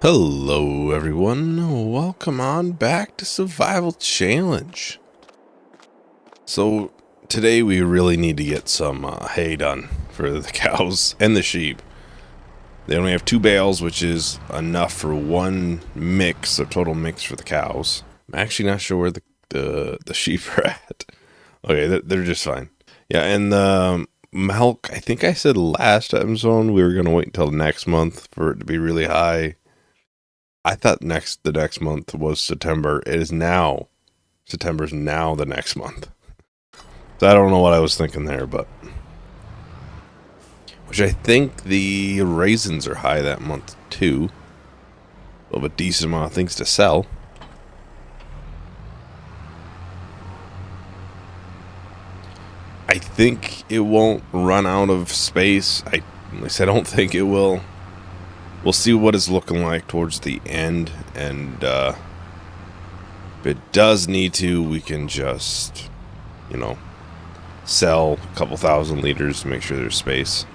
Hello everyone, welcome on back to Survival Challenge. So today we really need to get some hay done for the cows and the sheep. They only have 2 bales, which is enough for one mix, a total mix for the cows. I'm actually not sure where the sheep are at. Okay, they're just fine. Yeah, and the milk, I think I said last episode we were going to wait until next month for it to be really high. I thought the next month was September. It is now. September's now the next month. So I don't know what I was thinking there, but which I think the raisins are high that month too. Of a decent amount of things to sell. I think it won't run out of space. At least I don't think it will. We'll see what it's looking like towards the end, and if it does need to, we can just, sell a couple thousand liters to make sure there's space.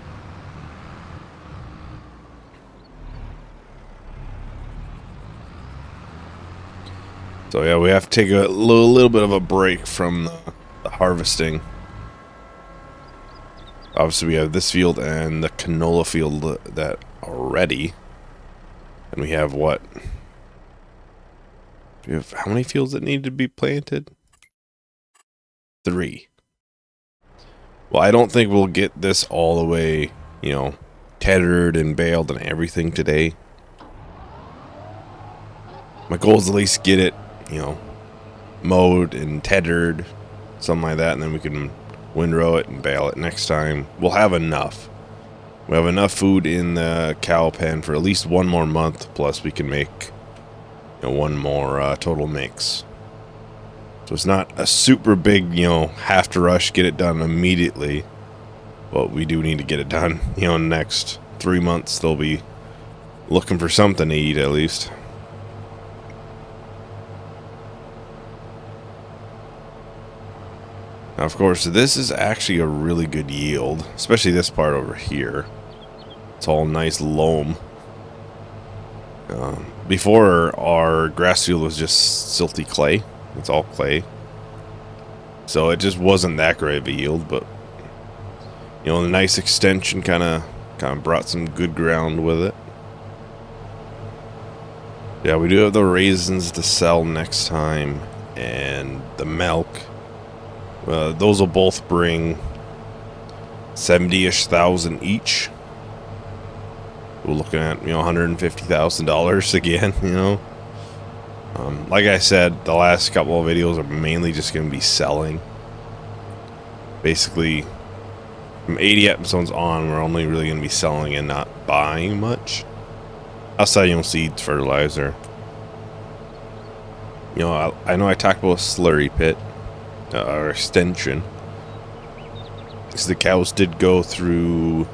So yeah, we have to take a little bit of a break from the harvesting. Obviously, we have this field and the canola field that already. And we have what? We have how many fields that need to be planted? 3. Well, I don't think we'll get this all the way, tethered and baled and everything today. My goal is at least get it, mowed and tethered, something like that, and then we can windrow it and bale it next time. We'll have enough. We have enough food in the cow pen for at least one more month, plus we can make one more total mix. So it's not a super big, have to rush, get it done immediately. But we do need to get it done. In the next 3 months, they'll be looking for something to eat at least. Now, of course, this is actually a really good yield, especially this part over here. It's all nice loam. Before, our grass field was just silty clay. It's all clay. So it just wasn't that great of a yield, but the nice extension kind of brought some good ground with it. Yeah, we do have the raisins to sell next time, and the milk. Those will both bring 70-ish thousand each. We're looking at $150,000 again. Like I said, the last couple of videos are mainly just going to be selling. Basically, from 80 episodes on, we're only really going to be selling and not buying much. Outside, seeds, fertilizer. I know I talked about a slurry pit. Our extension, because the cows did go through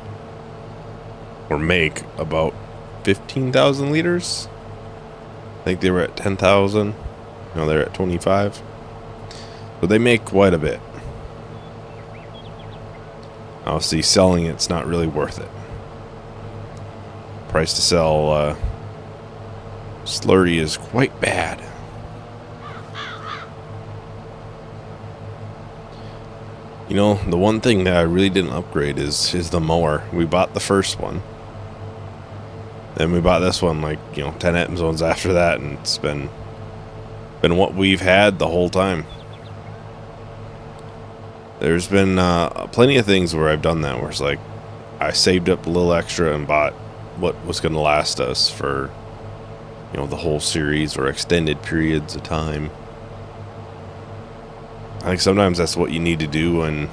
or make about 15,000 liters. I think they were at 10,000. No, they're at 25. But they make quite a bit. Obviously, selling it's not really worth it. Price to sell slurry is quite bad. The one thing that I really didn't upgrade is the mower. We bought the first one. Then we bought this one 10 episodes after that, and it's been what we've had the whole time. There's been plenty of things where I've done that, where it's like I saved up a little extra and bought what was going to last us for the whole series or extended periods of time. I think sometimes that's what you need to do, and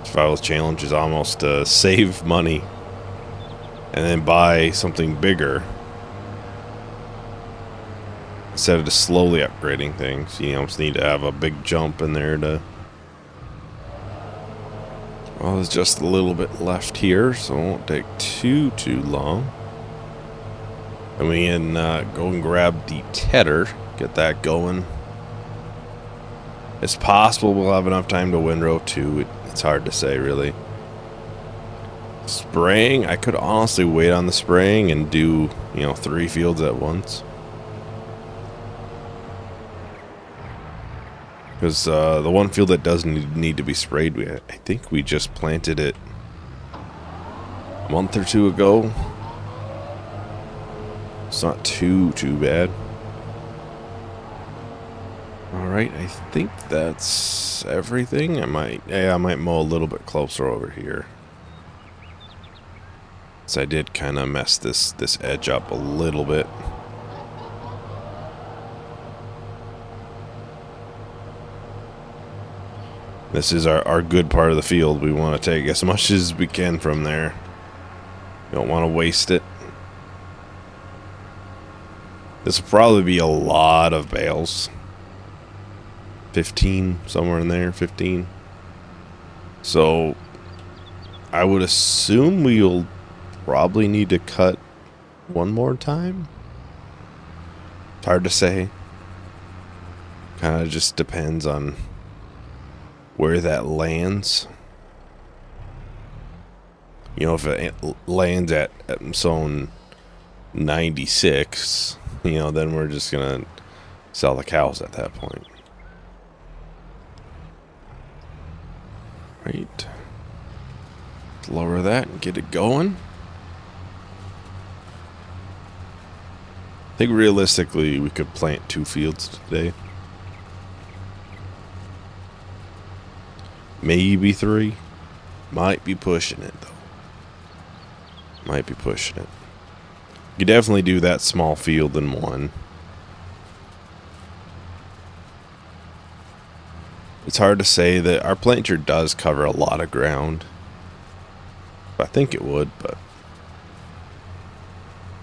Survival Challenge is almost to save money and then buy something bigger instead of just slowly upgrading things. You almost need to have a big jump in there to... Well, there's just a little bit left here, so it won't take too long. And we can go and grab the tedder, get that going. It's possible we'll have enough time to windrow too. It's hard to say, really. spraying, I could honestly wait on the spraying and do, 3 fields at once. Because the one field that does need to be sprayed, I think we just planted it a month or two ago. It's not too bad. Alright, I think that's everything. I might mow a little bit closer over here. So I did kind of mess this edge up a little bit. This is our good part of the field. We want to take as much as we can from there. We don't want to waste it. This will probably be a lot of bales. 15, somewhere in there, 15. So I would assume we'll probably need to cut one more time. It's hard to say. Kind of just depends on where that lands. If it lands at zone 96, then we're just gonna sell the cows at that point. Right. Let's lower that and get it going. I think realistically we could plant 2 fields today. Maybe 3. Might be pushing it though. Might be pushing it. You could definitely do that small field in one. It's hard to say that our planter does cover a lot of ground. I think it would, but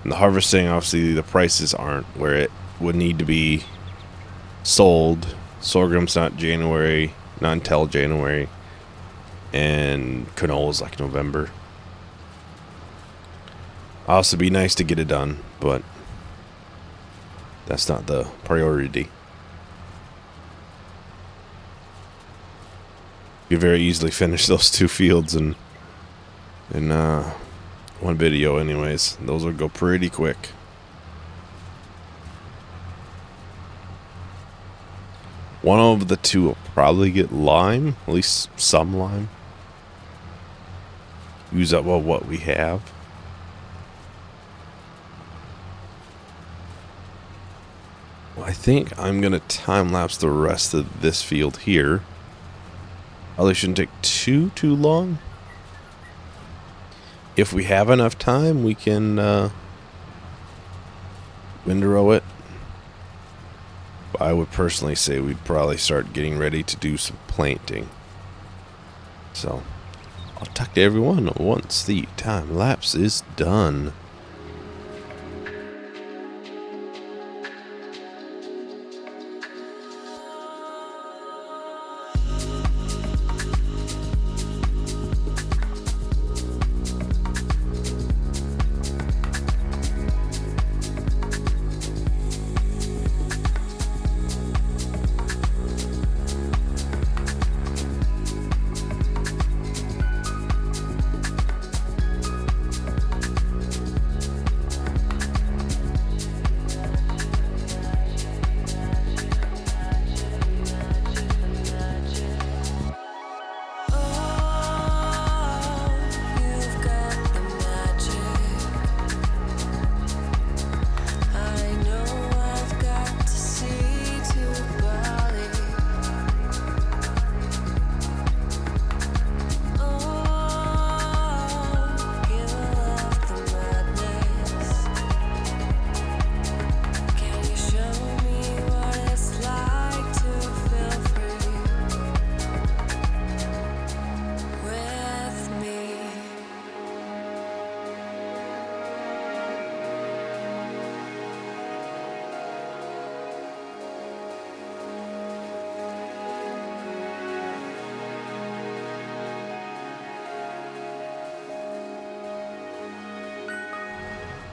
in the harvesting, obviously the prices aren't where it would need to be sold. Sorghum's not until January, and canola's like November. Also, be nice to get it done, but that's not the priority. You very easily finish those 2 fields in one video, anyways. Those will go pretty quick. One of the 2 will probably get lime, at least some lime. Use up what we have. Well, I think I'm gonna time lapse the rest of this field here. Probably shouldn't take too long. If we have enough time, we can windrow it. But I would personally say we'd probably start getting ready to do some planting. So I'll talk to everyone once the time lapse is done.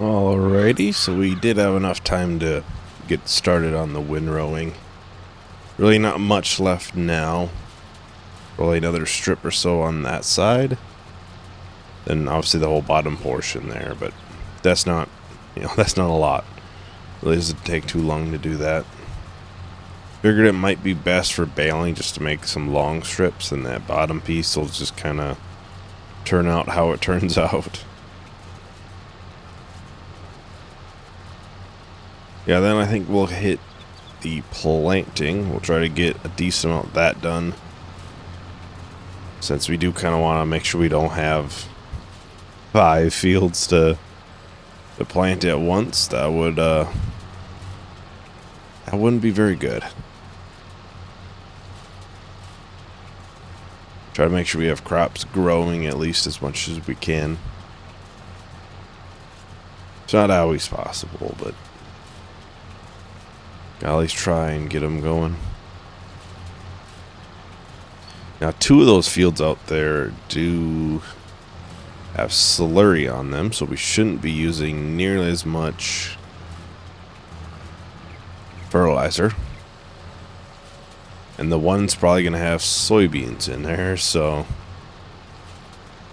Alrighty, so we did have enough time to get started on the windrowing. Really not much left now. Probably another strip or so on that side. Then obviously the whole bottom portion there, but that's not, that's not a lot. Really doesn't take too long to do that. Figured it might be best for baling just to make some long strips, and that bottom piece will just kind of turn out how it turns out. Yeah, then I think we'll hit the planting. We'll try to get a decent amount of that done, since we do kind of want to make sure we don't have 5 fields to plant at once. That wouldn't be very good. Try to make sure we have crops growing at least as much as we can. It's not always possible, but gotta at least try and get them going. Now, 2 of those fields out there do have slurry on them, so we shouldn't be using nearly as much fertilizer. And the one's probably going to have soybeans in there, so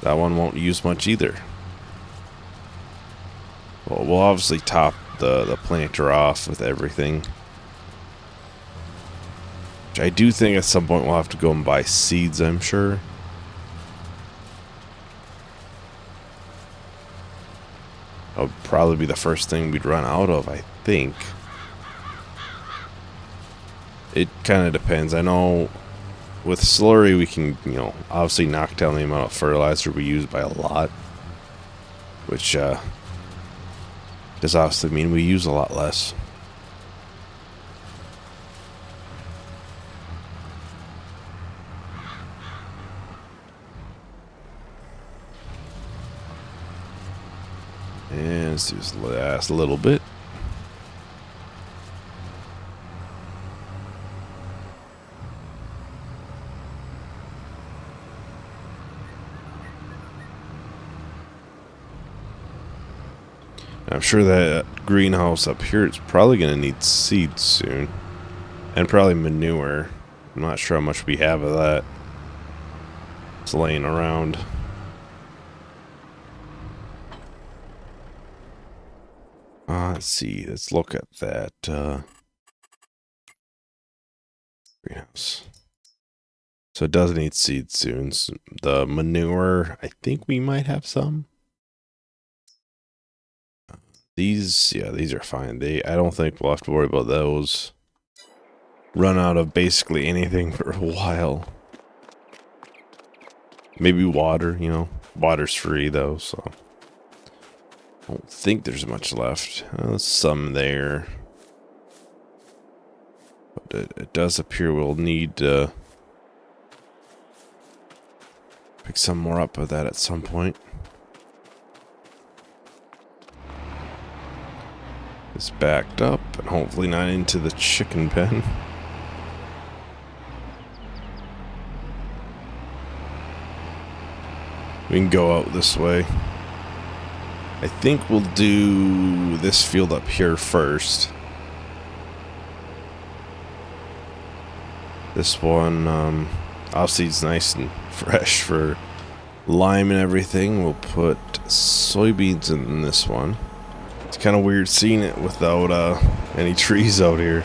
that one won't use much either. Well, we'll obviously top the planter off with everything. Which I do think at some point we'll have to go and buy seeds, I'm sure. That would probably be the first thing we'd run out of, I think. It kind of depends. I know with slurry we can, obviously knock down the amount of fertilizer we use by a lot. Which does obviously mean we use a lot less. And let's do this last little bit. I'm sure that greenhouse up here is probably going to need seeds soon. And probably manure. I'm not sure how much we have of that. It's laying around. Let's see. Let's look at that greenhouse. So it does need seeds soon. So the manure, I think we might have some. These are fine. I don't think we'll have to worry about those. Run out of basically anything for a while. Maybe water, Water's free though, so I don't think there's much left. Some there. But it does appear we'll need to pick some more up of that at some point. It's backed up and hopefully not into the chicken pen. We can go out this way. I think we'll do this field up here first. This one, obviously it's nice and fresh for lime and everything. We'll put soybeans in this one. It's kind of weird seeing it without any trees out here.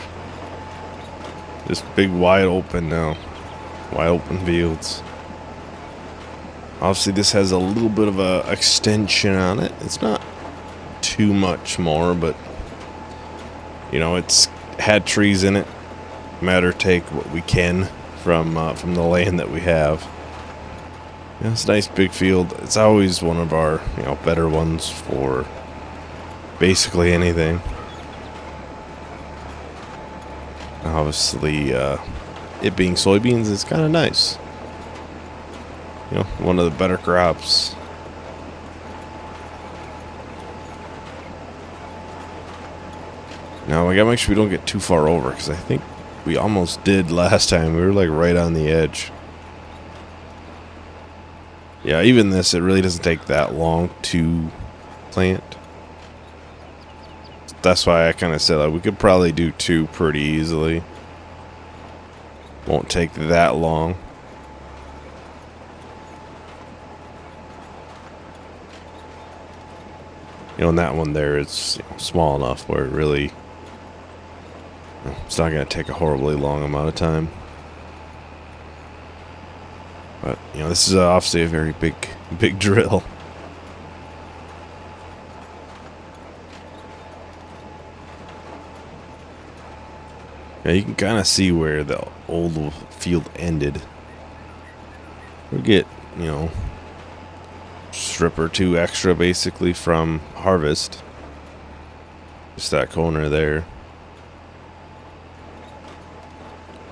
Just big wide open now. Wide open fields. Obviously this has a little bit of a extension on it. It's not too much more, but it's had trees in it. Matter take what we can from the land that we have. It's a nice big field. It's always one of our better ones for basically anything. Obviously, it being soybeans is kind of nice. One of the better crops. Now we gotta make sure we don't get too far over, because I think we almost did last time. We were like right on the edge. Yeah, even this, it really doesn't take that long to plant. That's why I kind of said we could probably do 2 pretty easily. Won't take that long. And that one there is small enough where it really, it's not going to take a horribly long amount of time. But, this is obviously a very big drill. Yeah, you can kind of see where the old field ended. We get, strip or two extra basically from harvest. Just that corner there.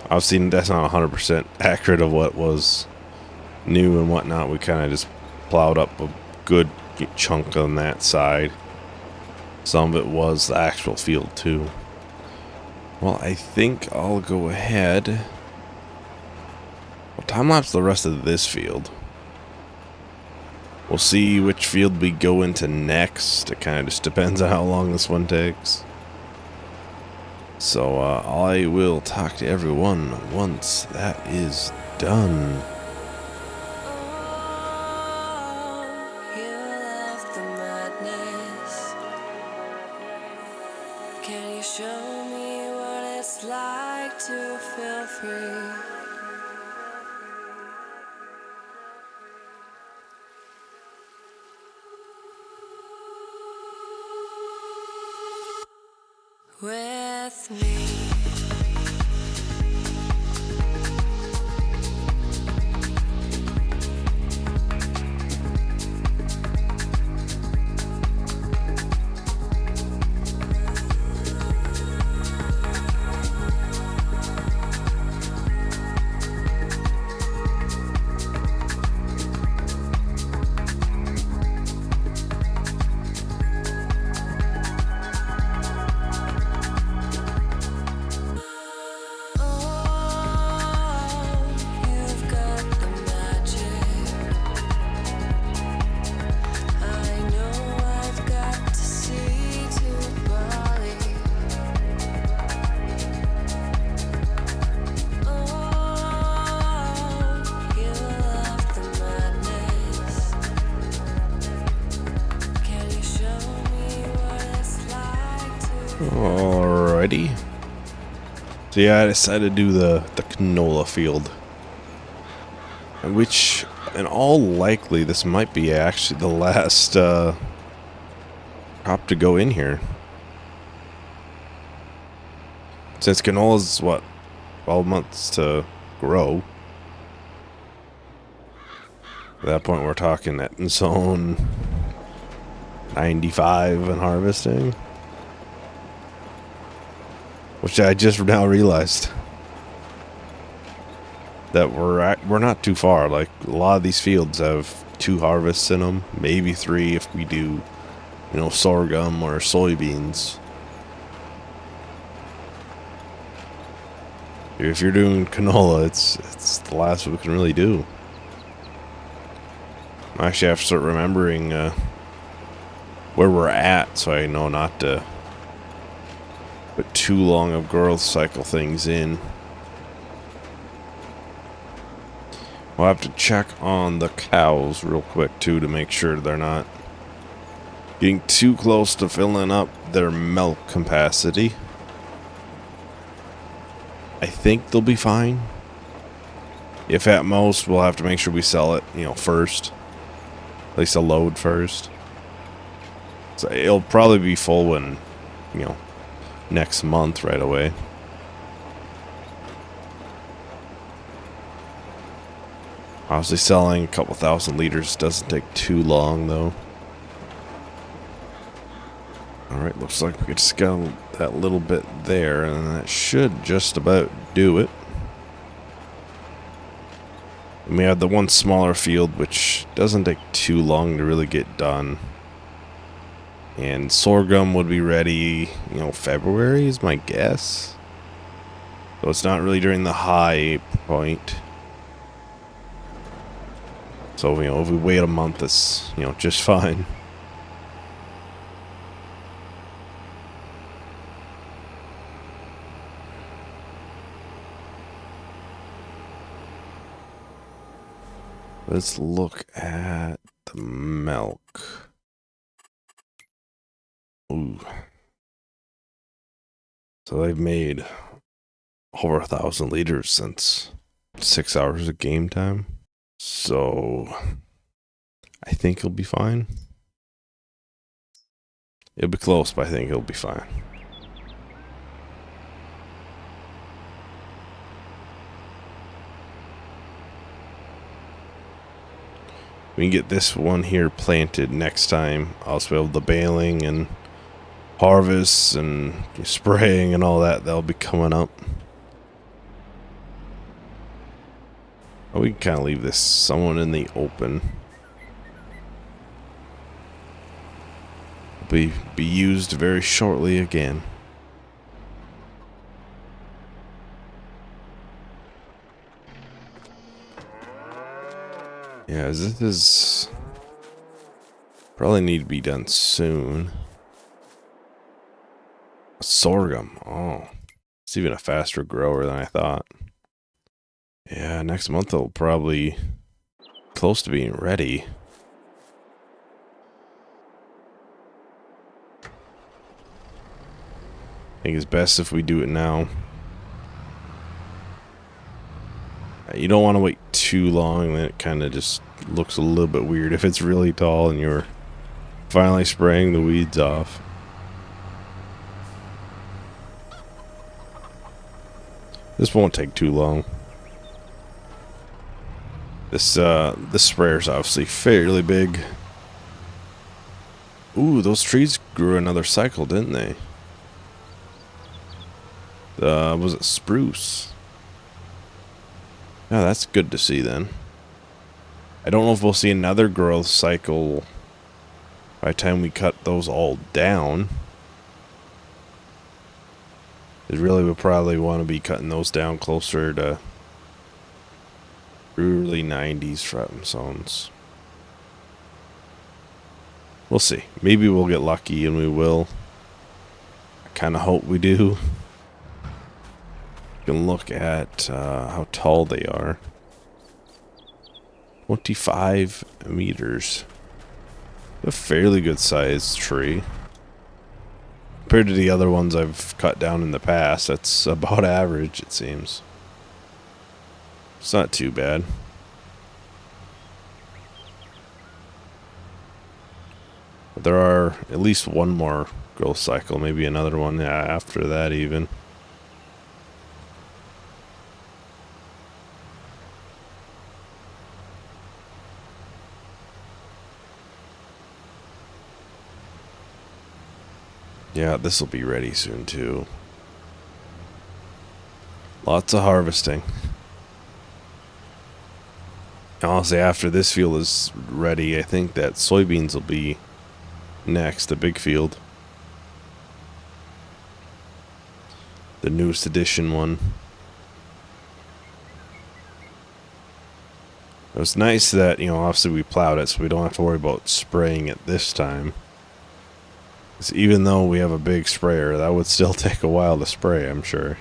Obviously, that's not 100% accurate of what was new and whatnot. We kind of just plowed up a good chunk on that side. Some of it was the actual field too. Well, I think I'll go ahead. We'll time-lapse the rest of this field. We'll see which field we go into next. It kind of just depends on how long this one takes. So I will talk to everyone once that is done. Can you show me what it's like to feel free? With me. Alrighty. So yeah, I decided to do the canola field. Which, in all likely, this might be actually the last crop to go in here. Since canola's, what, 12 months to grow. At that point, we're talking at zone 95 and harvesting. Which I just now realized that we're not too far. Like, a lot of these fields have 2 harvests in them, maybe 3 if we do, sorghum or soybeans. If you're doing canola, it's the last we can really do. I actually have to start remembering where we're at, so I know not to put too long of growth cycle things in. We'll have to check on the cows real quick too to make sure they're not getting too close to filling up their milk capacity. I think they'll be fine. If at most, we'll have to make sure we sell it, first. At least a load first. So it'll probably be full when, next month right away. Obviously selling a couple 1,000 liters doesn't take too long though. Alright, looks like we just got that little bit there, and that should just about do it. And we have the one smaller field which doesn't take too long to really get done. And sorghum would be ready, February is my guess. So it's not really during the high point. So, if we wait a month, it's, just fine. Let's look at the milk. So they've made over 1,000 liters since 6 hours of game time. So I think he'll be fine. It'll be close, but I think he'll be fine. We can get this one here planted next time. I'll also be able to baling and harvest and spraying and all that. That'll be coming up. Oh, we can kind of leave this somewhat in the open. Be used very shortly again. Yeah, this is probably need to be done soon. Sorghum. Oh, it's even a faster grower than I thought. Yeah, next month it'll probably close to being ready. I think it's best if we do it now. You don't want to wait too long, then it kind of just looks a little bit weird if it's really tall and you're finally spraying the weeds off. This won't take too long. This sprayer's obviously fairly big. Ooh, those trees grew another cycle, didn't they? Was it spruce? Yeah, that's good to see then. I don't know if we'll see another growth cycle by the time we cut those all down. It really would probably want to be cutting those down closer to early 90s from zones. We'll see. Maybe we'll get lucky and we will. I kind of hope we do. You can look at how tall they are. 25 meters. A fairly good sized tree. Compared to the other ones I've cut down in the past, that's about average, it seems. It's not too bad. But there are at least one more growth cycle, maybe another one after that even. Yeah, this will be ready soon too. Lots of harvesting. Honestly, after this field is ready, I think that soybeans will be next, the big field. The newest edition one. It was nice that, obviously we plowed it, so we don't have to worry about spraying it this time. Even though we have a big sprayer, that would still take a while to spray, I'm sure.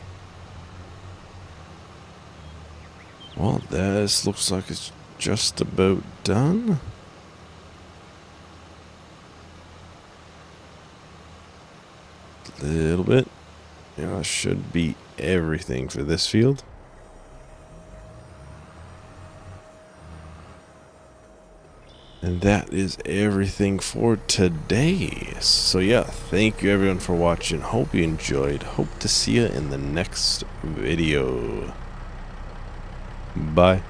Well, this looks like it's just about done. A little bit. Yeah, should be everything for this field. And that is everything for today. So yeah, thank you everyone for watching. Hope you enjoyed. Hope to see you in the next video. Bye.